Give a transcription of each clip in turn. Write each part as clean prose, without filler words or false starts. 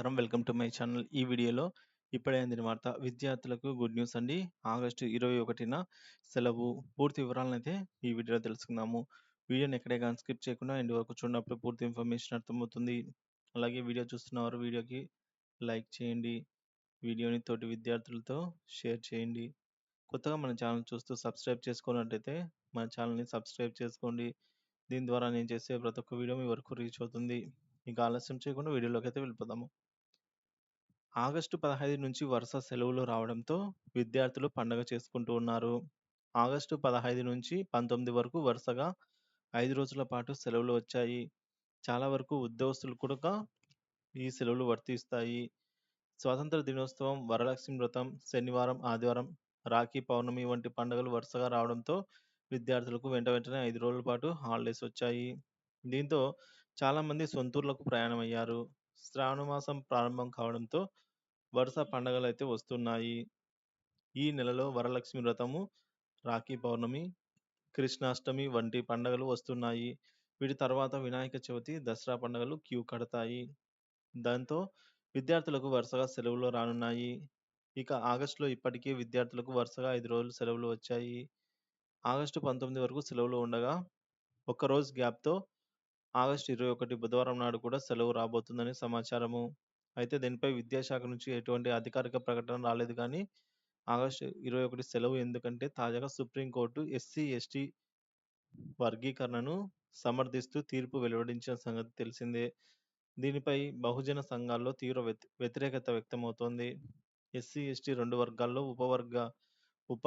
నమస్కారం. Welcome to my channel. ఈ వీడియోలో ఇప్పుడే అందిన వార్త. విద్యార్థులకు గుడ్ న్యూస్ అండి. ఆగస్టు 21న సెలవు. పూర్తి వివరాలనైతే ఈ వీడియోలో తెలుసుకుందాము. వీడియోని ఎక్కడే గాని స్కిప్ చేయకుండా ఎండ్ వరకు చూడనప్పుడు పూర్తి ఇన్ఫర్మేషన్ అర్థమవుతుంది. అలాగే వీడియో చూస్తున్నవారు వీడియోకి లైక్ చేయండి. వీడియోని తోటి విద్యార్థులతో షేర్ చేయండి. కొత్తగా మన ఛానల్ చూస్తూ సబ్స్క్రైబ్ చేసుకున్నట్టయితే మన ఛానల్‌ని సబ్స్క్రైబ్ చేసుకోండి. దీని ద్వారా నేను చేసే ప్రతి ఒక్క వీడియో మీ వరకు రీచ్ అవుతుంది. ఇక ఆలస్యం చేయకుండా వీడియోలోకైతే వెళ్ళిపోదాము. ఆగస్టు 15 నుంచి వరుస సెలవులు రావడంతో విద్యార్థులు పండగ చేసుకుంటూ ఉన్నారు. ఆగస్టు 15 నుంచి 19 వరకు వరుసగా 5 రోజుల పాటు సెలవులు వచ్చాయి. చాలా వరకు ఉద్యోగస్తులు కూడా ఈ సెలవులు వర్తిస్తాయి. స్వాతంత్ర దినోత్సవం, వరలక్ష్మి వ్రతం, శనివారం, ఆదివారం, రాఖీ పౌర్ణమి వంటి పండుగలు వరుసగా రావడంతో విద్యార్థులకు వెంటనే 5 రోజుల పాటు హాలిడేస్ వచ్చాయి. దీంతో చాలామంది సొంతూర్లకు ప్రయాణమయ్యారు. శ్రావణ మాసం ప్రారంభం కావడంతో వరుస పండగలైతే వస్తున్నాయి. ఈ నెలలో వరలక్ష్మి వ్రతము, రాఖీ పౌర్ణమి, కృష్ణాష్టమి వంటి పండగలు వస్తున్నాయి. వీటి తర్వాత వినాయక చవితి, దసరా పండుగలు క్యూ కడతాయి. దాంతో విద్యార్థులకు వరుసగా సెలవులు రానున్నాయి. ఇక ఆగస్టులో ఇప్పటికే విద్యార్థులకు వరుసగా 5 రోజులు సెలవులు వచ్చాయి. ఆగస్టు 19 వరకు సెలవులు ఉండగా, ఒక్కరోజు గ్యాప్‌తో ఆగస్టు 21 బుధవారం నాడు కూడా సెలవు రాబోతుందని సమాచారము. అయితే దీనిపై విద్యాశాఖ నుంచి ఎటువంటి అధికారిక ప్రకటన రాలేదు కానీ, ఆగస్టు 21 సెలవు ఎందుకంటే తాజాగా సుప్రీంకోర్టు ఎస్సీ, ఎస్టీ వర్గీకరణను సమర్థిస్తూ తీర్పు వెలువడించిన సంగతి తెలిసిందే. దీనిపై బహుజన సంఘాల్లో తీవ్ర వ్యతిరేకత వ్యక్తమవుతోంది. ఎస్సీ, ఎస్టీ 2 వర్గాల్లో ఉప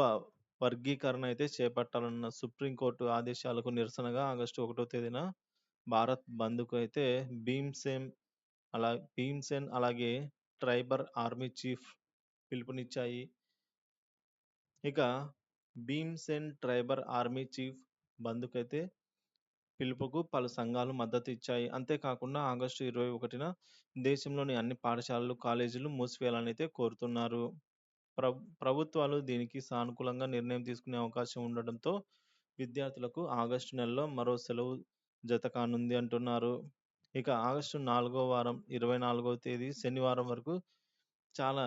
వర్గీకరణ అయితే చేపట్టాలన్న సుప్రీంకోర్టు ఆదేశాలకు నిరసనగా ఆగస్టు 1 తేదీన భారత్ బంద్‌కు అయితే భీమ్సేన్ అలాగే ట్రైబల్ ఆర్మీ చీఫ్ పిలుపునిచ్చాయి. ఇక భీమ్సేన్ ట్రైబల్ ఆర్మీ చీఫ్ బంద్‌కైతే పిలుపుకు పలు సంఘాలు మద్దతు ఇచ్చాయి. అంతేకాకుండా ఆగస్టు 21న దేశంలోని అన్ని పాఠశాలలు, కాలేజీలు మూసివేయాలని అయితే కోరుతున్నారు. ప్రభుత్వాలు దీనికి సానుకూలంగా నిర్ణయం తీసుకునే అవకాశం ఉండడంతో విద్యార్థులకు ఆగస్టు నెలలో మరో సెలవు జత కానుంది అంటున్నారు. ఇక ఆగస్టు 4వ వారం 24వ తేదీ శనివారం వరకు చాలా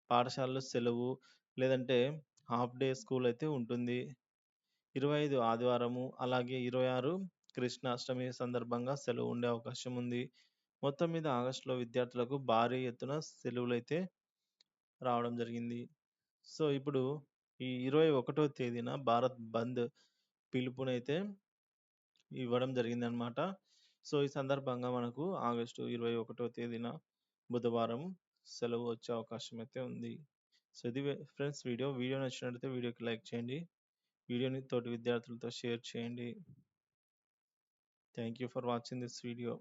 పాఠశాలలు సెలవు లేదంటే హాఫ్ డే స్కూల్ అయితే ఉంటుంది. 25 ఆదివారము అలాగే 26 కృష్ణాష్టమి సందర్భంగా సెలవు ఉండే అవకాశం ఉంది. మొత్తం మీద ఆగస్టులో విద్యార్థులకు భారీ ఎత్తున సెలవులైతే రావడం జరిగింది. సో, ఇప్పుడు ఈ 21వ తేదీన భారత్ బంద్ పిలుపునైతే ఇవ్వడం జరిగిందనమాట. సో, ఈ సందర్భంగా మనకు ఆగస్టు 21వ తేదీన బుధవారం సెలవు వచ్చే అవకాశం అయితే ఉంది. సో, ఇది ఫ్రెండ్స్ వీడియో. వీడియో నచ్చినట్లయితే వీడియోకి లైక్ చేయండి. వీడియోని తోటి విద్యార్థులతో షేర్ చేయండి. Thank you for watching this video.